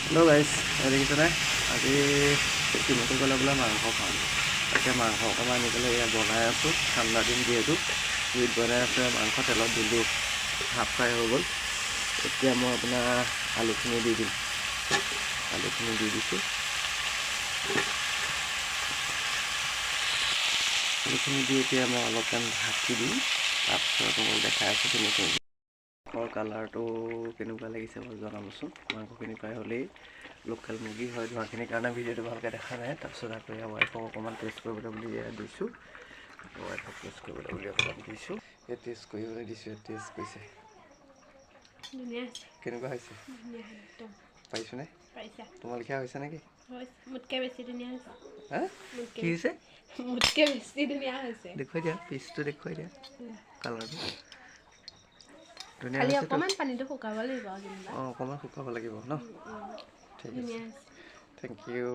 Hello' গাইছ, দেখিছেনে আজি তিনিমুঠি গ'লে বোলে মাংস খাওঁ। তাকে মাংস অকণমান আনি পেলাই এয়া বনাই আছোঁ। ঠাণ্ডা দিন যিহেতু জুইত বনাই আছে। মাংস তেলত দিলোঁ, হাফ ফ্ৰাই হৈ গ'ল। এতিয়া মই আপোনাৰ আলুখিনি দি দিম। আলুখিনি দি দিছোঁ। আলুখিনি দি এতিয়া মই অলপমান ঢাকি দিম। তাৰপিছত মই দেখাই আছোঁ তেনেকৈ মাংসৰ কালাৰটো কেনেকুৱা লাগিছে মই জনাবচোন। মাংসখিনি প্ৰায় হ'লেই লোকেল মুৰ্গী হয়, ধোৱাখিনিৰ কাৰণে ভিডিঅ'টো ভালকৈ দেখা নাই। তাৰপিছত আকৌ এয়া ৱাইফক অকণমান টেষ্ট কৰিবলৈ বুলি দিছোঁ। ৱাইফক টেষ্ট কৰিবলৈ বুলি অকণমান দিছোঁ। এই টেষ্ট কৰিবলৈ দিছোঁ, টেষ্ট কৰিছে। কেনেকুৱা হৈছে? পাৰিছোঁনে? তোমাৰ লিখা হৈছে নেকি? মোতকৈ বেছি ধুনীয়া হৈছে। হা কি হৈছে? মোতকৈ বেছি ধুনীয়া হৈছে। দেখুৱাই দিয়া, পিচটো দেখুৱাই দিয়া, কালাৰটো ধুনীয়া খালি হৈছেতো। অকণমান পানীটো শুকাব লাগিব যেনিবা। অকণমান শুকাব লাগিব ন। ঠিক আছে, থেংক ইউ।